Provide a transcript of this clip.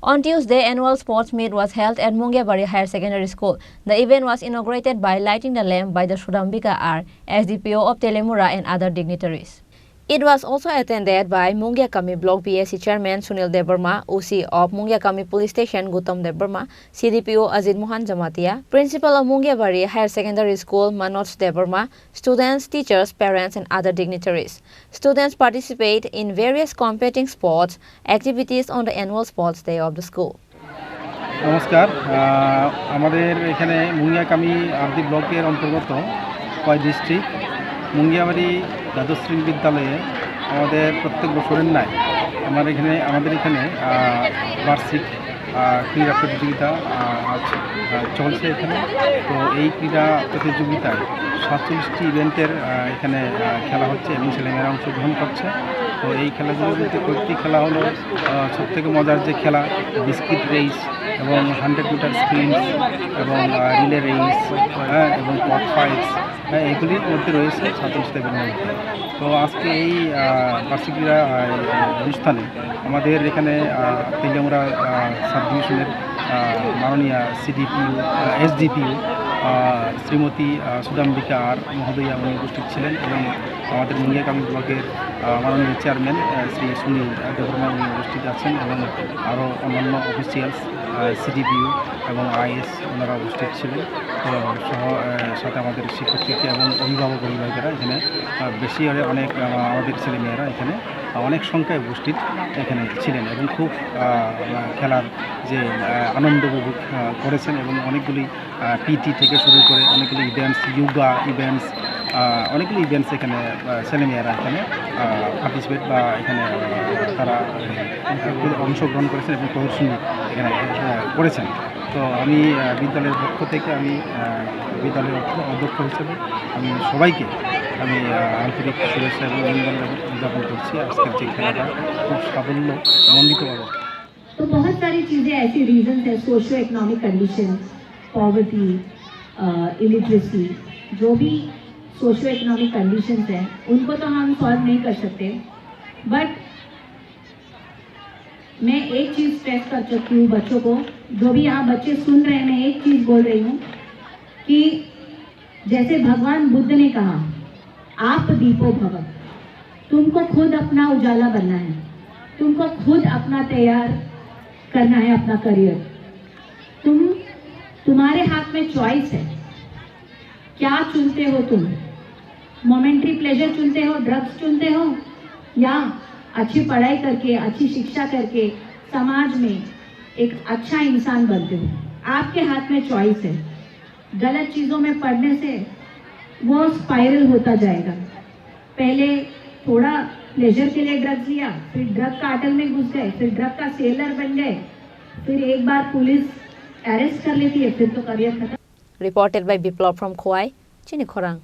On Tuesday, annual sports meet was held at Mungiabari Higher Secondary School. The event was inaugurated by lighting the lamp by the Sudambika R, SDPO of Telemura and other dignitaries. It was also attended by Mungiakami Block BSC Chairman Sunil Debarma, OC of Mungiakami Police Station Gautam Debarma, CDPO Azid Mohan Jamatia, Principal of Mungiabari Higher Secondary School Manoj Debarma, students, teachers, parents and other dignitaries. Students participate in various competing sports activities on the annual sports day of the school. নমস্কার আমাদের এখানে মুঙ্গিয়াকামি আরদি ব্লকের অন্তর্গত কয় district Mungiabari দ্বাদশ শ্রেণী বিদ্যালয়ে আমাদের প্রত্যেক বছরের ন্যায় আমাদের এখানে বার্ষিক ক্রীড়া প্রতিযোগিতা চলছে এখানে। তো এই ক্রীড়া প্রতিযোগিতায় 47টি ইভেন্টের এখানে খেলা হচ্ছে এবং ছেলেমেয়েরা অংশগ্রহণ করছে। তো এই খেলাগুলোর মধ্যে কয়েকটি খেলা হলো সবথেকে মজার যে খেলা বিস্কিট রেস এবং 100 মিটার স্প্রিন্ট এবং রিলে রেস এবং পট ফাইটস এগুলির মধ্যে রয়েছে 47টা ইভেন্টের মধ্যে। তো আজকে এই বার্ষিক ক্রীড়া অনুষ্ঠানে আমাদের এখানে তেলিয়ামুড়া সাব ডিভিশনের মাননীয় সিডিপিউ এসডিপিউ শ্রীমতী সুদাম্বিকা আর মহোদয়া উনি উপস্থিত ছিলেন এবং আমাদের মুঙ্গিয়াকামি ব্লকের মাননীয় চেয়ারম্যান শ্রী সুনীল দেববর্মা উনি উপস্থিত আছেন এবং আরও অন্যান্য অফিসিয়ালস সিডিপিউ এবং আইএস ওনারা উপস্থিত ছিলেন। তো সাথে আমাদের শিক্ষক-শিক্ষিকা এবং অভিভাবকেরা এখানে বেশি অনেক আমাদের ছেলেমেয়েরা এখানে অনেক সংখ্যায় উপস্থিত এখানে ছিলেন এবং খুব খেলার যে আনন্দ উপভোগ করেছেন এবং অনেকগুলি পিটি থেকে শুরু করে অনেকগুলি ইভেন্টস যোগা ইভেন্টস অনেকগুলি ইভেন্টস এখানে ছেলেমেয়েরা এখানে পার্টিসিপেট বা এখানে তারা অংশগ্রহণ করেছেন এবং প্রদর্শনী এখানে করেছেন। তো আমি বিদ্যালয়ের পক্ষ থেকে আমি বিদ্যালয়ের অধ্যক্ষ হিসেবে আমি সবাইকে আমি আন্তরিক শুভেচ্ছা এবং অভিনন্দন উদযাপন করছি। আজকের যে খেলাটা খুব সাফল্যমণ্ডিতভাবে। तो बहुत सारी चीज़ें ऐसी रीजंस है, socio economic condition, poverty, illiteracy, जो भी सोशियो इकोनॉमिक कंडीशंस हैं उनको तो हम सॉल्व नहीं कर सकते। बट मैं एक चीज़ स्ट्रेस कर सकती हूँ बच्चों को, जो भी यहाँ बच्चे सुन रहे हैं, मैं एक चीज़ बोल रही हूँ कि जैसे भगवान बुद्ध ने कहा आप दीपो भव, तुमको खुद अपना उजाला बनना है, तुमको खुद अपना तैयार करना है अपना करियर। तुम्हारे हाथ में चॉइस है, क्या चुनते हो तुम? मोमेंट्री प्लेजर चुनते हो, ड्रग्स चुनते हो, या अच्छी पढ़ाई करके अच्छी शिक्षा करके समाज में एक अच्छा इंसान बनते हो? आपके हाथ में चॉइस है। गलत चीज़ों में पढ़ने से वो स्पाइरल होता जाएगा। पहले थोड़ा प्लेजर के लिए ड्रग्स लिया, फिर ड्रग कार्टेल में घुस गए, फिर ड्रग का सेलर बन गए, फिर एक बार पुलिस अरेस्ट कर लेती है, फिर तो करियर खत्म। Reported by Biplov from Khowai, Chinikhorang.